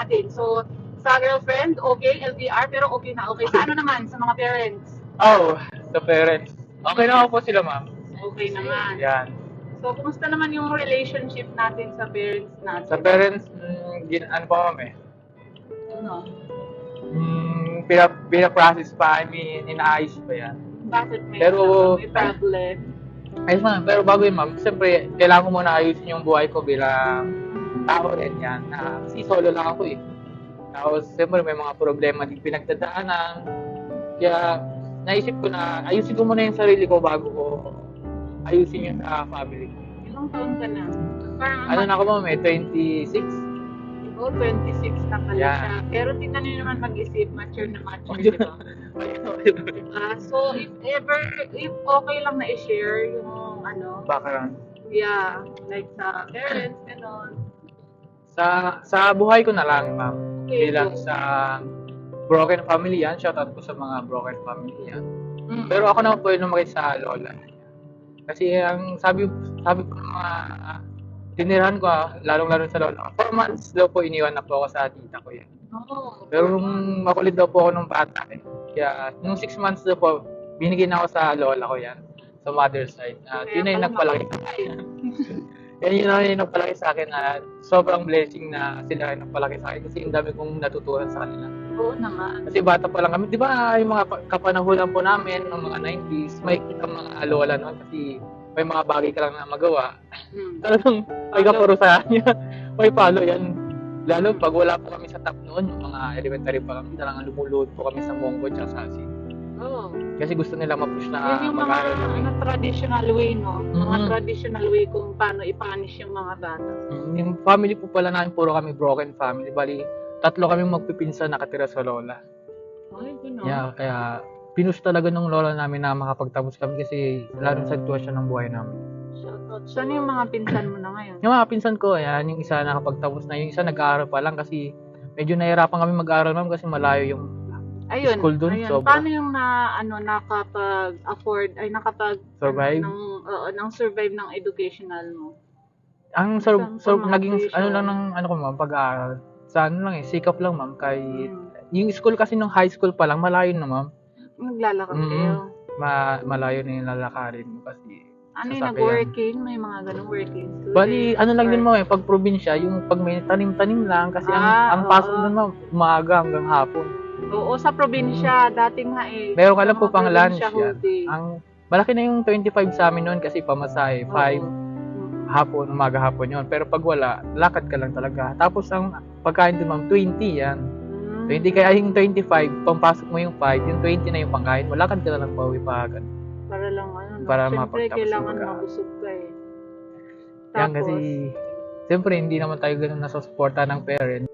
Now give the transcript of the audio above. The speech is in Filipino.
natin. So, sa girlfriend, okay, LDR, pero okay na okay. Sa ano naman, sa mga parents? Oh, sa parents. Okay na po sila, ma'am. Okay naman. Yan. So, kumusta naman yung relationship natin sa parents natin? Sa parents, ano pa, ma'am eh? Ano? Pinaprocess pa, I mean, inaayos pa yan. Bakit may, Pero- may problem? Ayos ma'am, pero bago yun ma'am, siyempre, kailangan ko muna ayusin yung buhay ko bilang tao rin yan. Kasi solo lang ako eh. Tapos, siyempre, may mga problema din pinagdadaanan. Kaya, naisip ko na ayusin ko muna yung sarili ko bago ko ayusin yung sa family ko. Ilang taon ka na? Parang Ano na ako ma'am eh, 26? Oh, 26 na pala Yeah. siya. Pero tingnan niyo naman mag-isip, mature na mature, di ba? So, if okay lang na i-share yung ano, Background. yeah, like sa parents, gano'n. Sa buhay ko na lang ma'am. Okay, Bilang go. sa broken family yan, shoutout po sa mga broken family yan. Mm. Pero ako naman po yung lumaki sa lola. Kasi ang sabi ko ng mga tinirahan ko, lalong-lalo sa lola. 4 months daw po iniwan na po ako sa tita ko yan. Oo. Pero nung makulit daw po ako nung bata eh. Kaya nung 6 months daw po, binigyan ako sa lola ko yan. Sa mother's side. Yun na yung nagpalaki sa akin. Yun na yung nagpalaki sa akin na sobrang blessing na sila yung nagpalaki sa akin. Kasi ang dami kong natutunan sa kanila. Oo naman. Kasi bata pa lang kami, di ba yung mga kapanahulan po namin, ng mga 90s, may kita mga lola noon kasi may mga bagay ka lang na magawa. Talagang may kapuro sa kanya. May palo yan. Lalo pag wala po kami sa top noon, yung mga elementary pa kami, talagang lumuluhod po kami sa Monggo at sa Asin. Oo. Kasi gusto nila ma-push na Yun yung mga mag-aaral kami. traditional way, no? Mga Mhm. traditional way kung paano i-punish yung mga bata. Yung family po pala namin, puro kami broken family. Bali, 3 kami magpipinsan nakatira sa lola. Ay, gano'n. Yeah, kaya pinush talaga ng lola namin na makapagtapos kami kasi lalo sa sitwasyon ng buhay namin. Shoutout. Saan yung mga pinsan mo na ngayon? Yung mga pinsan ko, ayan, yung isa nakapagtapos na, yung isa nag-aaral pa lang kasi medyo nahirapan kami mag-aaral ma'am kasi malayo yung Ayun, school dun, ayun. sobra. Paano yung nakapag-afford, ay Survive? ng survive ng educational mo? Ang Saan pa mga naging tuition? ano lang ng ano ko ma'am, pag-aaral. Sa ano lang eh, sikap lang ma'am, kahit yung school kasi nung high school pa lang, malayo na ma'am. Naglalakad Mm. kayo. Malayo na yung lalakarin mo kasi Ano yung sasakyan. nag-working? May mga ganong working student? Bali, ano lang din mo eh, pag probinsya, yung pag may tanim-tanim lang, kasi ang oo. pasok nun ma'am, umaga hanggang hapon. Oo, sa probinsya, dating nga eh. Meron ka sa lang po mga pang lunch probinsya, yan. whole day. Malaki na yung 25 sa amin noon kasi pamasahe, 5 Oo. hapon, umaga hapon yon. Pero pag wala, lakad ka lang talaga. Tapos ang pagkain din ma'am, 20 yan. Mm. 20 kaya yung 25, pampasok mo yung 5, yung 20 na yung pangkain mo, lakad ka na lang pauwi pa agad. Para lang ano, no? Para Siyempre, mapagtapos kailangan yung pagkain. mabusog ka eh. Yan kasi, siyempre hindi naman tayo ganun nasusuporta ng parents.